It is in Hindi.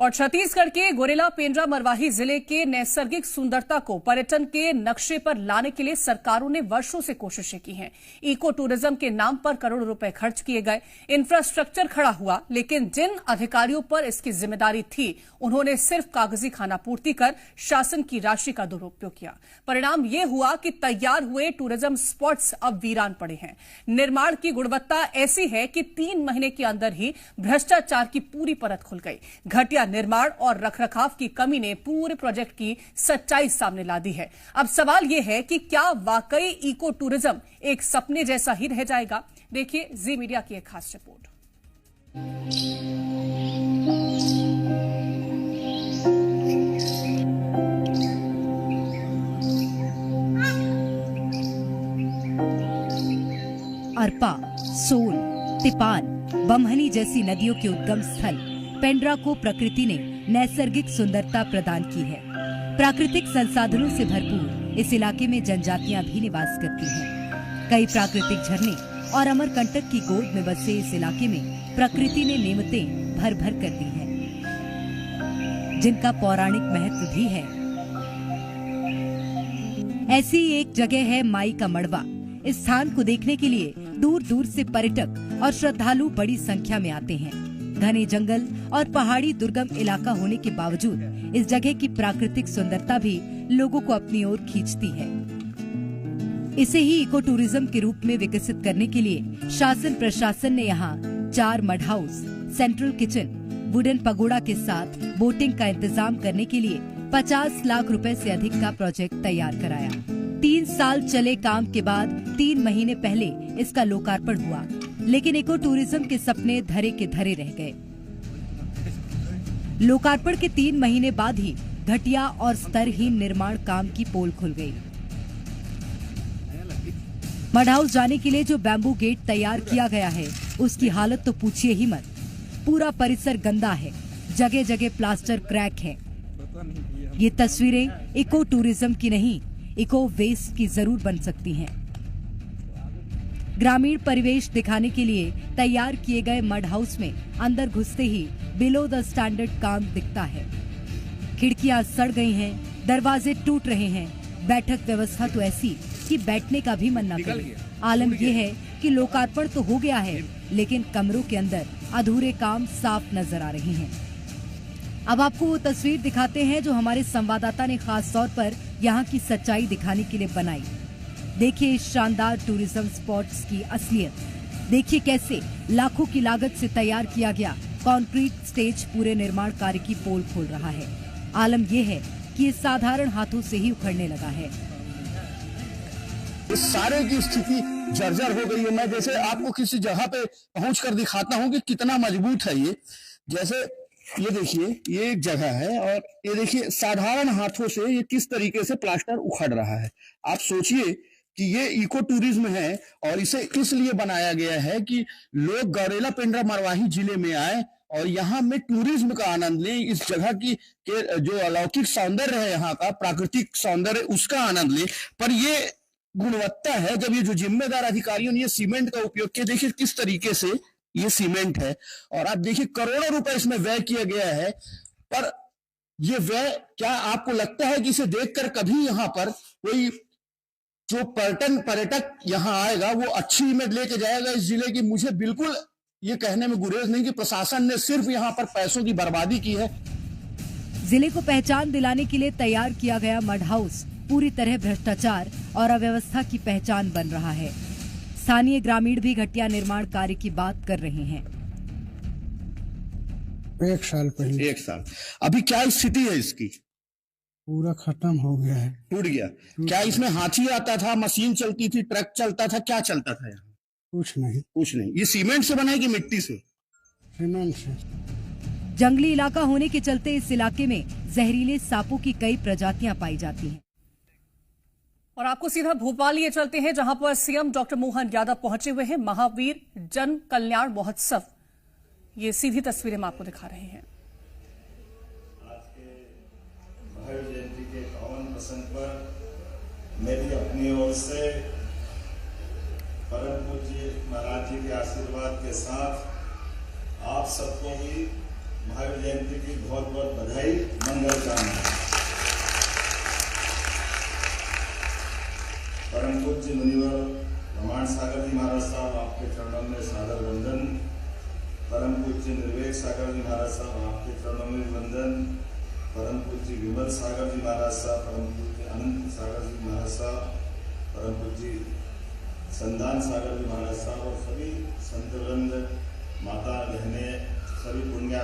और छत्तीसगढ़ के गोरेला पेंड्रा मरवाही जिले के नैसर्गिक सुंदरता को पर्यटन के नक्शे पर लाने के लिए सरकारों ने वर्षों से कोशिशें की हैं। इको टूरिज्म के नाम पर करोड़ों रुपए खर्च किए गए, इंफ्रास्ट्रक्चर खड़ा हुआ, लेकिन जिन अधिकारियों पर इसकी जिम्मेदारी थी उन्होंने सिर्फ कागजी खानापूर्ति कर शासन की राशि का दुरुपयोग किया। परिणाम यह हुआ कि तैयार हुए टूरिज्म स्पॉट्स अब वीरान पड़े हैं। निर्माण की गुणवत्ता ऐसी है कि 3 महीने के अंदर ही भ्रष्टाचार की पूरी परत खुल गई। घटिया निर्माण और रखरखाव की कमी ने पूरे प्रोजेक्ट की सच्चाई सामने ला दी है। अब सवाल यह है कि क्या वाकई इको टूरिज्म एक सपने जैसा ही रह जाएगा? देखिए जी मीडिया की एक खास रिपोर्ट। अरपा, सोन, तिपान, बमहनी जैसी नदियों के उद्गम स्थल पेंड्रा को प्रकृति ने नैसर्गिक सुंदरता प्रदान की है। प्राकृतिक संसाधनों से भरपूर इस इलाके में जनजातियां भी निवास करती हैं। कई प्राकृतिक झरने और अमरकंटक की गोद में बसे इस इलाके में प्रकृति ने नेमतें भर भर कर दी हैं, जिनका पौराणिक महत्व भी है। ऐसी एक जगह है माई का मड़वा। इस स्थान को देखने के लिए दूर दूर से पर्यटक और श्रद्धालु बड़ी संख्या में आते हैं। घने जंगल और पहाड़ी दुर्गम इलाका होने के बावजूद इस जगह की प्राकृतिक सुंदरता भी लोगों को अपनी ओर खींचती है। इसे ही इको टूरिज्म के रूप में विकसित करने के लिए शासन प्रशासन ने यहाँ 4 mud house, central kitchen, wooden pagoda के साथ बोटिंग का इंतजाम करने के लिए 50 लाख रुपए से अधिक का प्रोजेक्ट तैयार कराया। 3 साल चले काम के बाद 3 महीने पहले इसका लोकार्पण हुआ, लेकिन इको टूरिज्म के सपने धरे के धरे रह गए। लोकार्पण के 3 महीने बाद ही घटिया और स्तरहीन निर्माण काम की पोल खुल गई। मड हाउस जाने के लिए जो बैम्बू गेट तैयार किया गया है, उसकी हालत तो पूछिए ही मत। पूरा परिसर गंदा है, जगह जगह प्लास्टर क्रैक है। ये तस्वीरें इको टूरिज्म की नहीं, इको वेस्ट की जरूर बन सकती हैं। ग्रामीण परिवेश दिखाने के लिए तैयार किए गए मड हाउस में अंदर घुसते ही बिलो द स्टैंडर्ड काम दिखता है। खिड़कियां सड़ गई हैं, दरवाजे टूट रहे हैं, बैठक व्यवस्था तो ऐसी कि बैठने का भी मन न करे। आलम यह है कि लोकार्पण तो हो गया है, लेकिन कमरों के अंदर अधूरे काम साफ नजर आ रहे हैं। अब आपको वो तस्वीर दिखाते हैं जो हमारे संवाददाता ने खास तौर पर यहाँ की सच्चाई दिखाने के लिए बनाई। देखिए इस शानदार टूरिज्म स्पॉट्स की असलियत। देखिए कैसे लाखों की लागत से तैयार किया गया कंक्रीट स्टेज पूरे निर्माण कार्य की पोल खोल रहा है। आलम यह है कि ये साधारण हाथों से ही उखड़ने लगा है। इस सारे की स्थिति जर्जर हो गई है। मैं जैसे आपको किसी जगह पे पहुंचकर दिखाता हूं कि कितना मजबूत है ये। जैसे ये देखिए, ये एक जगह है और ये देखिए साधारण हाथों से ये किस तरीके से प्लास्टर उखड़ रहा है। आप सोचिए कि ये इको टूरिज्म है और इसे इसलिए बनाया गया है कि लोग गोरेला पेंड्रा मरवाही जिले में आए और यहाँ में टूरिज्म का आनंद लें। इस जगह की के जो अलौकिक सौंदर्य है, यहाँ का प्राकृतिक सौंदर्य, उसका आनंद लें। पर ये गुणवत्ता है जब ये जो जिम्मेदार अधिकारियों ने ये सीमेंट का उपयोग किया। देखिए किस तरीके से ये सीमेंट है और आप देखिए करोड़ों रुपए इसमें व्यय किया गया है। पर ये व्यय, क्या आपको लगता है कि इसे देखकर कभी यहाँ पर कोई जो पर्यटक यहाँ आएगा वो अच्छी इमेज लेके जाएगा इस जिले की? मुझे बिल्कुल ये कहने में गुरेज नहीं कि प्रशासन ने सिर्फ यहाँ पर पैसों की बर्बादी की है। जिले को पहचान दिलाने के लिए तैयार किया गया मड हाउस पूरी तरह भ्रष्टाचार और अव्यवस्था की पहचान बन रहा है। स्थानीय ग्रामीण भी घटिया निर्माण कार्य की बात कर रहे हैं। 1 साल पहले। 1 साल। अभी क्या स्थिति है इसकी? पूरा खत्म हो गया है, टूट गया। क्या इसमें हाथी आता था, मशीन चलती थी, ट्रक चलता था, क्या चलता था यहाँ? कुछ नहीं। कुछ नहीं। ये सीमेंट से बना है कि मिट्टी से? सीमेंट से। जंगली इलाका होने के चलते इस इलाके में जहरीले सांपों की कई प्रजातियां पाई जाती हैं। और आपको सीधा भोपाल लिए चलते हैं, जहां पर सीएम डॉक्टर मोहन यादव पहुंचे हुए हैं। महावीर जन कल्याण महोत्सव, ये सीधी तस्वीरें हम आपको दिखा रहे हैं। आज के महावीर जयंती के पावन प्रसंग पर मेरी अपनी ओर से परम पूज्य महाराज जी के आशीर्वाद के साथ आप सबको भी महावीर जयंती की बहुत बहुत बधाई, मंगल कामना। परम पूज्य मुनिवर प्रमाण सागर जी महाराज साहब, आपके चरणों में सादर वंदन। परम पूज्य निर्वेद सागर जी महाराज साहब, आपके चरणों में वंदन। परम पूज्य विमल सागर जी महाराज साहब, परम पूज्य अनंत सागर जी महाराज साहब, परम पूज्य संदान सागर जी महाराज साहब और सभी संतवृंद, माता बहनें, सभी पुण्य